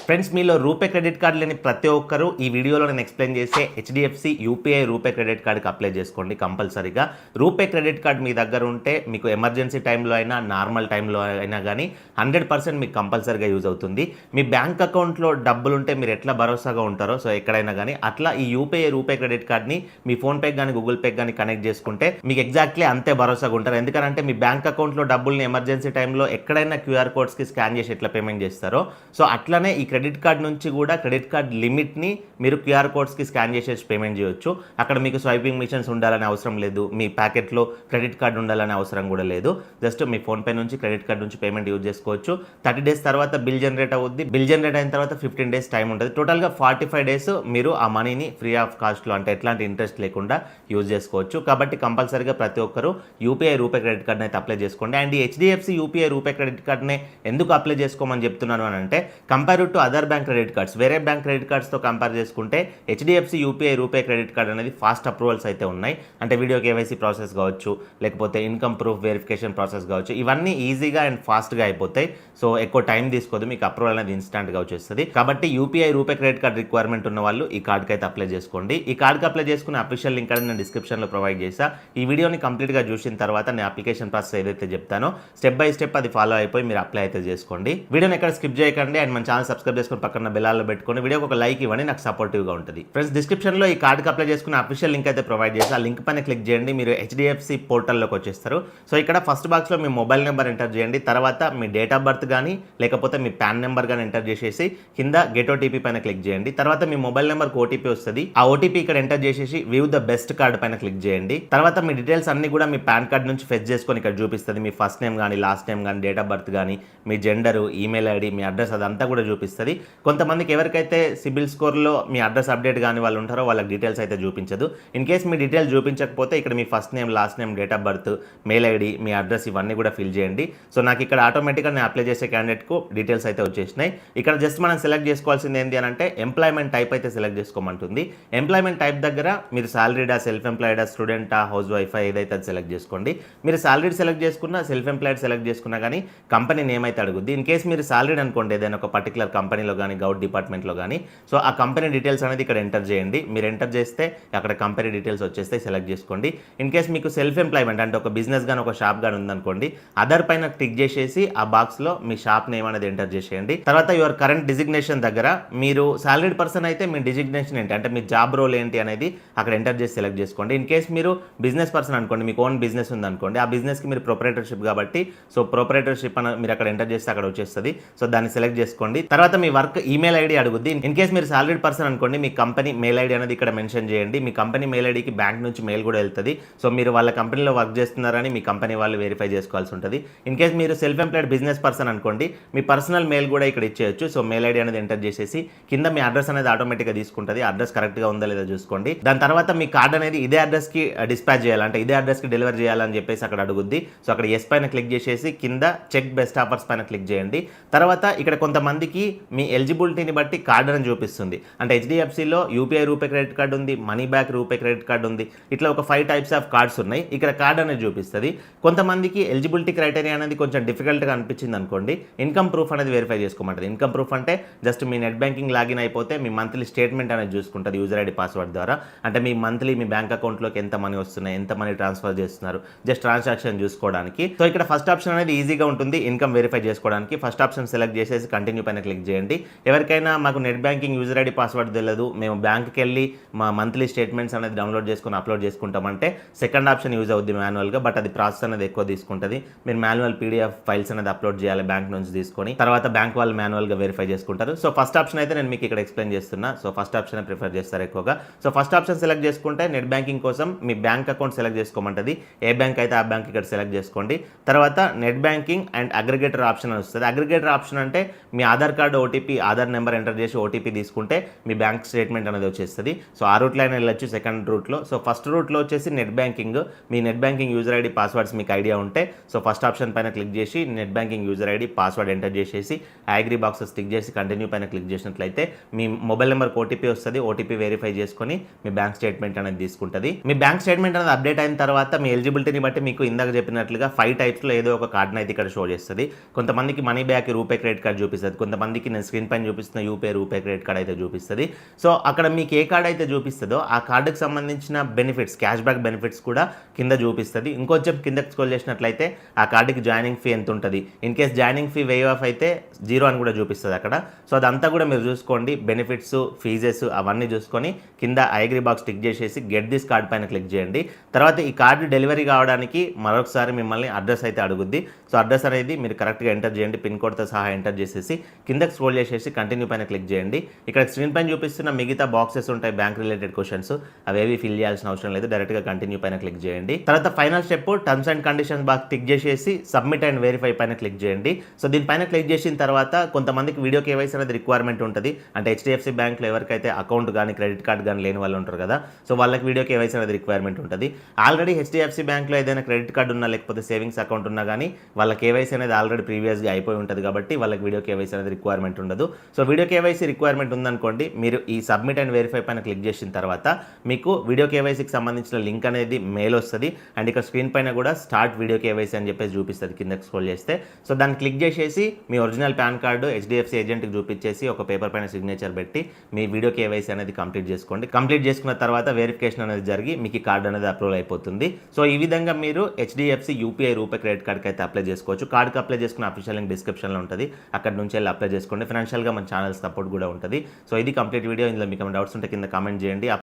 Friends, మీలో RuPay credit card లేని ప్రతి ఒక్కరూ ఈ వీడియోలో నేను ఎక్స్ప్లెయిన్ చేసే హెచ్డిఎఫ్సి యూపీఐ రూపే క్రెడిట్ కార్డుకి అప్లై చేసుకోండి కంపల్సరీగా. రూపే క్రెడిట్ కార్డు మీ దగ్గర ఉంటే మీకు ఎమర్జెన్సీ టైంలో అయినా నార్మల్ టైంలో అయినా కానీ 100% మీకు కంపల్సరీగా యూజ్ అవుతుంది. మీ బ్యాంక్ అకౌంట్లో డబ్బులు ఉంటే మీరు ఎట్లా భరోసాగా ఉంటారో సో ఎక్కడైనా కానీ అట్లా ఈ యూపీఐ రూపే క్రెడిట్ కార్డ్ని మీ ఫోన్పేకి కానీ గూగుల్ పేకి కానీ కనెక్ట్ చేసుకుంటే మీకు ఎగ్జాక్ట్లీ అంతే భరోసాగా ఉంటారు. ఎందుకంటే మీ బ్యాంక్ అకౌంట్లో డబ్బుల్ని ఎమర్జెన్సీ టైంలో ఎక్కడైనా క్యూఆర్ కోడ్స్కి స్కాన్ చేసి ఎట్లా పేమెంట్ చేస్తారో సో అట్లనే ఈ క్రెడిట్ కార్డ్ నుంచి కూడా క్రెడిట్ కార్డ్ లిమిట్ని మీరు క్యూఆర్ కోడ్స్కి స్కాన్ చేసేసి పేమెంట్ చేయొచ్చు. అక్కడ మీకు స్వైపింగ్ మిషన్స్ ఉండాలని అవసరం లేదు, మీ ప్యాకెట్లో క్రెడిట్ కార్డ్ ఉండాలని అవసరం కూడా లేదు. జస్ట్ మీ ఫోన్పే నుంచి క్రెడిట్ కార్డ్ నుంచి పేమెంట్ యూజ్ చేసుకోవచ్చు. 30 డేస్ తర్వాత బిల్ జనరేట్ అవుద్ది. బిల్ జనరేట్ అయిన తర్వాత 15 డేస్ టైం ఉంటుంది. టోటల్గా 45 డేస్ మీరు ఆ మనీని ఫ్రీ ఆఫ్ కాస్ట్లో అంటే ఎట్లాంటి ఇంట్రెస్ట్ లేకుండా యూజ్ చేసుకోవచ్చు. కాబట్టి కంపల్సరీగా ప్రతి ఒక్కరు యూపీఐ రూపే క్రెడిట్ కార్డ్ని అయితే అప్లై చేసుకోండి. అండ్ ఈ హెచ్డిఎఫ్సి యూపీఐ రూపే క్రెడిట్ కార్డ్ని ఎందుకు అప్లై చేసుకోమని చెప్తున్నాను అని అంటే, compare to other bank credit cards, వేరే బ్యాంక్ క్రెడిట్ కార్డ్స్తో కంపేర్ చేసుకుంటే HDFC UPI RuPay credit card అనేది ఫాస్ట్ అప్రూవల్స్ అయితే ఉన్నాయి. అంటే వీడియో కేవైసీ ప్రాసెస్ కావచ్చు, లేకపోతే ఇన్కమ్ ప్రూఫ్ వెరిఫికేషన్ ప్రాసెస్ కావచ్చు, ఇవన్నీ ఈజీగా అండ్ ఫాస్ట్గా అయిపోతాయి. సో ఎక్కువ టైం తీసుకోదు, మీకు అప్రూవల్ అనేది ఇన్స్టాంట్గా వచ్చేస్తుంది. కాబట్టి UPI RuPay credit card requirement ఉన్న వాళ్ళు ఈ కార్డ్కి అయితే అప్లై చేసుకోండి. ఈ కార్డ్కి అప్లై చేసుకునే అఫీషియల్ లింక్ అనేది నేను డిస్క్రిప్షన్లో ప్రొవైడ్ చేసా. ఈ వీడియోని కంప్లీట్గా చూసిన తర్వాత నేను అప్లికేషన్ ప్రాసెస్ ఏదైతే చెప్తానో స్టెప్ బై స్టెప్ అది ఫాలో అయిపోయి మీరు అప్లై అయితే చేసుకోండి. వీడియోని ఎక్కడ స్కిప్ చేయకండి అండ్ మన ఛానల్ సబ్స్క్రైబ్ చేసుకుని పక్కన బెల్లాల్లో పెట్టుకొని వీడియోకి ఒక లైక్ ఇవ్వండి, నాకు సపోర్టివ్గా ఉంటుంది. ఫ్రెండ్స్, డిస్క్రిప్షన్లో ఈ కార్డ్కి అప్లై చేసుకున్న అఫీషియల్ లింక్ అయితే ప్రొవైడ్ చేసి ఆ లింక్ పైన క్లిక్ చేయండి, మీరు హెచ్డిఎఫ్సి పోర్టల్లోకి వచ్చేస్తారు. సో ఇక్కడ ఫస్ట్ బాక్స్లో మీ మొబైల్ నెంబర్ ఎంటర్ చేయండి, తర్వాత మీ డేట్ ఆఫ్ బర్త్ కానీ లేకపోతే మీ పాన్ నెంబర్ కానీ ఎంటర్ చేసేసి కింద గెట్ ఓటీపీ పైన క్లిక్ చేయండి. తర్వాత మీ మొబైల్ నెంబర్కి ఓటీపీ వస్తుంది, ఆ ఓటీపీ ఇక్కడ ఎంటర్ చేసేసి వ్యూ ద బెస్ట్ కార్డ్ పైన క్లిక్ చేయండి. తర్వాత మీ డీటెయిల్స్ అన్ని కూడా మీ పాన్ కార్డ్ నుంచి ఫెచ్ చేసుకొని ఇక్కడ చూపిస్తుంది. మీ ఫస్ట్ నేమ్ కానీ లాస్ట్ నేమ్ కానీ డేట్ ఆఫ్ బర్త్ కానీ మీ జెండరు, ఈమెయిల్ ఐడి, మీ అడ్రస్ అదంతా కూడా చూపిస్తుంది. కొంతమందికి ఎవరికైతే సిబిల్ స్కోర్లో మీ అడ్రస్ అప్డేట్ కానీ వాళ్ళు ఉంటారో వాళ్ళకి డీటెయిల్స్ అయితే చూపించదు. ఇన్ కేస్ మీ డీటెయిల్స్ చూపించకపోతే ఇక్కడ మీ first name, last name, date of birth, mail ID, మీ అడ్రస్ ఇవన్నీ కూడా ఫిల్ చేయండి. సో నాకు ఇక్కడ ఆటోమేటిక్గా నేను అప్లై చేసే క్యాండిడేట్కు డీటెయిల్స్ అయితే వచ్చేసినాయి. ఇక్కడ జస్ట్ మనం సెలెక్ట్ చేసుకోవాల్సింది ఏంటి అని అంటే ఎంప్లాయ్మెంట్ టైప్ అయితే సెలెక్ట్ చేసుకోమంటుంది. ఎంప్లాయ్మెంట్ టైప్ దగ్గర మీరు సాలరీడా, సెల్ఫ్ ఎంప్లాయిడా, స్టూడెంటా, హౌస్ వైఫా ఏదైతే అది సెలెక్ట్ చేసుకోండి. మీరు సాలరీడ్ సెలెక్ట్ చేసుకున్నా, సెల్ఫ్ ఎంప్లాయిడ్ సెలెక్ట్ చేసుకున్నా కానీ కంపెనీ నేమ్ అయితే అడుగుద్ది. ఇన్ కేస్ మీరు సాలరీడ్ అనుకోండి ఏదైనా ఒక పర్టికులర్ కంపెనీలో కానీ గౌట్ డిపార్ట్మెంట్లో కానీ, సో ఆ కంపెనీ డీటెయిల్స్ అనేది ఇక్కడ ఎంటర్ చేయండి. మీరు ఎంటర్ చేస్తే అక్కడ కంపెనీ డీటెయిల్స్ వచ్చేస్తే సెలెక్ట్ చేసుకోండి. ఇన్ కేస్ మీకు సెల్ఫ్ ఎంప్లాయ్మెంట్ అంటే ఒక బిజినెస్ కానీ ఒక షాప్ కానీ ఉందనుకోండి, అదర్ పైన టిక్ చేసేసి ఆ బాక్స్లో మీ షాప్ నేమ్ అనేది ఎంటర్ చేసేయండి. తర్వాత యువర్ కరెంట్ డిజిగ్నేషన్ దగ్గర మీరు సాలరీడ్ పర్సన్ అయితే మీ డిజిగ్నేషన్ ఏంటి అంటే మీ జాబ్ రోల్ ఏంటి అనేది అక్కడ ఎంటర్ చేసి సెలెక్ట్ చేసుకోండి. ఇన్ కేస్ మీరు బిజినెస్ పర్సన్ అనుకోండి, మీకు ఓన్ బిజినెస్ ఉందనుకోండి, ఆ బిజినెస్కి మీరు ప్రొపరేటర్షిప్ కాబట్టి సో ప్రొపరేటర్షిప్ అని మీరు అక్కడ ఎంటర్ చేస్తే అక్కడ వచ్చేస్తుంది. సో దాన్ని సెలెక్ట్ చేసుకోండి. తర్వాత మీ వర్క్ ఈమెయిల్ ఐడి అడుగుద్ది. ఇన్ కేస్ మీరు సాలరీడ్ పర్సన్ అనుకోండి, మీ కంపెనీ మెయిల్ ఐడి అనేది ఇక్కడ మెన్షన్ చేయండి. మీ కంపెనీ మెయిల్ ఐడికి బ్యాంక్ నుంచి మెయిల్ కూడా వెళ్తుంది. సో మీరు వాళ్ళ కంపెనీలో వర్క్ చేస్తున్నారని మీ కంపెనీ వాళ్ళు వెరిఫై చేసుకోవాల్సి ఉంటుంది. ఇన్ కేస్ మీరు సెల్ఫ్ ఎంప్లాయిడ్ బిజినెస్ పర్సన్ అనుకోండి, మీ పర్సనల్ మెయిల్ కూడా ఇక్కడ ఇచ్చేయచ్చు. సో మెయిల్ ఐడి అనేది ఎంటర్ చేసేసి కింద మీ అడ్రస్ అనేది ఆటోమేటిక్గా తీసుకుంటుంది. అడ్రస్ కరెక్ట్గా ఉందా లేదా చూసుకోండి. దాని తర్వాత మీ కార్డ్ అనేది ఇదే అడ్రస్కి డిస్పాచ్ చేయాలంటే ఇదే అడ్రస్కి డెలివరీ చేయాలని చెప్పేసి అక్కడ అడుగుద్ది. సో అక్కడ ఎస్ పైన క్లిక్ చేసేసి కింద చెక్ బెస్ట్ ఆఫర్స్ పైన క్లిక్ చేయండి. తర్వాత ఇక్కడ కొంతమందికి మీ ఎలిజిబిలిటీని బట్టి కార్డ్ అని చూపిస్తుంది. అంటే హెచ్డిఎఫ్సిలో యూపీఐ రూపే క్రెడిట్ కార్డు ఉంది, money back RuPay credit card ఉంది, ఇట్లా ఒక 5 టైప్స్ ఆఫ్ కార్డ్స్ ఉన్నాయి. ఇక్కడ కార్డ్ అనేది చూపిస్తుంది. కొంతమందికి ఎలిజిబిలిటీ క్రైటీరియా అనేది కొంచెం డిఫికల్ట్గా అనిపించింది అనుకోండి, ఇన్కమ్ ప్రూఫ్ అనేది వెరిఫై చేసుకోమంటుంది. ఇన్కమ్ ప్రూఫ్ అంటే జస్ట్ మీ నెట్ బ్యాంకింగ్ లాగిన్ అయిపోతే మీ మంత్లీ స్టేట్మెంట్ అనేది చూసుకుంటుంది యూజర్ ఐడి పాస్వర్డ్ ద్వారా. అంటే మీ మంత్లీ మీ బ్యాంక్ అకౌంట్లోకి ఎంత మనీ వస్తున్నాయి, ఎంత మనీ ట్రాన్స్ఫర్ చేస్తున్నారు, జస్ట్ ట్రాన్సాక్షన్ చూసుకోవడానికి. సో ఇక్కడ ఫస్ట్ ఆప్షన్ అనేది ఈజీగా ఉంటుంది ఇన్కమ్ వెరిఫై చేసుకోవడానికి. ఫస్ట్ ఆప్షన్ సెలెక్ట్ చేసేసి కంటిన్యూ పైన క్లిక్ చేయండి. ఎవరికైనా మాకు net banking user ID password తెలియదు, మేము బ్యాంక్కి వెళ్ళి మా మంత్లీ స్టేట్మెంట్స్ అనేది డౌన్లోడ్ చేసుకుని అప్లోడ్ చేసుకుంటామంటే సెకండ్ ఆప్షన్ యూజ్ అవుద్ది మాన్యువల్గా. బట్ అది ప్రాసెస్ అనేది ఎక్కువ తీసుకుంటుంది. మీరు మాన్యువల్ పీడిఎఫ్ ఫైల్స్ అనేది అప్లోడ్ చేయాలి బ్యాంక్ నుంచి తీసుకొని, తర్వాత బ్యాంక్ వాళ్ళు మాన్యువల్గా వెరిఫై చేసుకుంటారు. సో ఫస్ట్ ఆప్షన్ అయితే నేను మీకు ఇక్కడ ఎక్స్ప్లెయిన్ చేస్తున్నా. సో ఫస్ట్ ఆప్షన్ ప్రిఫర్ చేస్తారు ఎక్కువగా. సో ఫస్ట్ ఆప్షన్ సెలెక్ట్ చేసుకుంటే నెట్ బ్యాంకింగ్ కోసం మీ బ్యాంక్ అకౌంట్ సెలెక్ట్ చేసుకోమంటుంది. ఏ బ్యాంక్ అయితే ఆ బ్యాంక్ ఇక్కడ సెలెక్ట్ చేసుకోండి. తర్వాత net banking and aggregator option అని వస్తుంది. అగ్రిగేటర్ ఆప్షన్ అంటే మీ Aadhaar card OTP, Aadhaar number enter చేసి ఓటీపీ తీసుకుంటే మీ బ్యాంక్ స్టేట్మెంట్ అనేది వచ్చేస్తుంది. సో ఆ రూట్లో అయినా వెళ్ళొచ్చు సెకండ్ రూట్లో. సో ఫస్ట్ రూట్లో వచ్చేసి నెట్ బ్యాంకింగ్, మీ net banking user ID passwords మీకు ఐడియా ఉంటే సో ఫస్ట్ ఆప్షన్ పైన క్లిక్ చేసి net banking user ID password enter చేసేసి అగ్రీ బాక్సెస్ టిక్ చేసి కంటిన్యూ పైన క్లిక్ చేసినట్లయితే మీ మొబైల్ నెంబర్కి ఓటీపీ వస్తుంది. ఓటీపీ వెరిఫై చేసుకొని మీ బ్యాంక్ స్టేట్మెంట్ అనేది తీసుకుంటుంది. మీ బ్యాంక్ స్టేట్మెంట్ అనేది అప్డేట్ అయిన తర్వాత మీ ఎలిజిబిలిటీని బట్టి మీకు ఇందాక చెప్పినట్లుగా 5 టైప్స్లో ఏదో ఒక కార్డ్ని అయితే ఇక్కడ షో చేస్తుంది. కొంతమందికి money back RuPay credit card చూపిస్తుంది, కొంతమందికి నేను స్క్రీన్ పైన చూపిస్తున్న యూపీఐ రూపే క్రెడిట్ కార్డ్ అయితే చూపిస్తుంది. సో అక్కడ మీకు ఏ కార్డ్ అయితే చూపిస్తుందో ఆ కార్డుకి సంబంధించిన బెనిఫిట్స్, క్యాష్ బ్యాక్ బెనిఫిట్స్ కూడా కింద చూపిస్తుంది. ఇంకొంచెం కిందకి స్క్రోల్ చేసినట్లయితే ఆ కార్డుకి జాయినింగ్ ఫీ ఎంత ఉంటుంది, in case joining fee wave of అయితే 0 అని కూడా చూపిస్తుంది అక్కడ. సో అదంతా కూడా మీరు చూసుకోండి, బెనిఫిట్స్, ఫీజెస్ అవన్నీ చూసుకొని కింద ఐ అగ్రీ బాక్స్ టిక్ చేసేసి గెట్ దిస్ కార్డ్ పైన క్లిక్ చేయండి. తర్వాత ఈ కార్డు డెలివరీ కావడానికి మరొకసారి మిమ్మల్ని అడ్రస్ అయితే అడుగుద్ది. సో అడ్రస్ అనేది మీరు కరెక్ట్గా ఎంటర్ చేయండి, పిన్ కోడ్తో సహా ఎంటర్ చేసేసి కిందకి స్క్రోల్ చేసేసి కంటిన్యూ పైన క్లిక్ చేయండి. ఇక్కడ స్క్రీన్ పైన చూపిస్తున్న మిగతా బాక్సెస్ ఉంటాయి బ్యాంక్ రిలేటెడ్ క్వశ్చన్స్, అవేవి ఫిల్ చేయాల్సిన అవసరం లేదు, డైరెక్ట్గా కంటిన్యూ పైన క్లిక్ చేయండి. తర్వాత final step terms and conditions box tick చేసేసి సబ్మిట్ అండ్ వెరిఫై పైన క్లిక్ చేయండి. సో దీనిపైన క్లిక్ చేసిన తర్వాత కొంతమందికి వీడియో కేవైసీ అనేది రిక్వైర్మెంట్ ఉంటుంది. అంటే హెచ్డిఎఫ్సి బ్యాంక్లో ఎవరికైతే అకౌంట్ కానీ క్రెడిట్ కార్డ్ కానీ లేని వాళ్ళు ఉంటారు కదా, సో వాళ్ళకి వీడియో కేవైసీ అనేది రిక్వైర్మెంట్ ఉంటుంది. ఆల్రెడీ హెచ్డిఎఫ్సి బ్యాంక్లో ఏదైనా క్రెడిట్ కార్డు ఉన్నా లేకపోతే సేవింగ్స్ అకౌంట్ ఉన్నా కానీ వాళ్ళ కేవైసీ అనేది ఆల్రెడీ ప్రీవియస్గా అయిపోయి ఉంటుంది కాబట్టి వాళ్ళకి వీడియో కేవైసీ అనేది రిక్వైర్మెంట్ ఉండదు. సో వీడియో కేవైసీ రిక్వైర్మెంట్ ఉందనుకోండి, మీరు ఈ సబ్మిట్ అండ్ వెరిఫై పైన క్లిక్ చేసిన తర్వాత మీకు వీడియో కేవైసీకి సంబంధించిన లింక్ అనేది మెయిల్ వస్తుంది. అండ్ ఇక్కడ స్క్రీన్ పైన కూడా స్టార్ట్ వీడియో కేవైసీ అని చెప్పేసి చూపిస్తుంది కిందకి స్క్రోల్ చేస్తే. సో దాన్ని క్లిక్ చేసేసి మీ ఒరిజినల్ పాన్ కార్డు హెచ్డిఎఫ్సి ఏజెంట్కి చూపించేసి ఒక పేపర్ పైన సిగ్నేచర్ పెట్టి మీ వీడియో కేవైసీ అనేది కంప్లీట్ చేసుకోండి. కంప్లీట్ చేసుకున్న తర్వాత వెరిఫికేషన్ అనేది జరిగి మీకు ఈ కార్డు అనేది అప్రూవల్ అయిపోతుంది. సో ఈ విధంగా మీరు హెచ్డిఎఫ్సి యూపీఐ రూపే క్రెడిట్ కార్డ్కి అయితే అప్లై చేసుకోవచ్చు. కార్డ్కి అప్లై చేసుకున్న అఫీషియల్ లింక్ డిస్క్రిప్షన్లో ఉంటుంది, అక్కడ నుంచి వెళ్ళి అప్లై చేసుకోండి. ఫైనాన్షియల్గా మన ఛానల్ సపోర్ట్ కూడా ఉంటుంది. సో ఇది కంప్లీట్ వీడియో. ఇందులో మీకు డౌట్స్ ఉంటే కింద కామెంట్ చేయండి.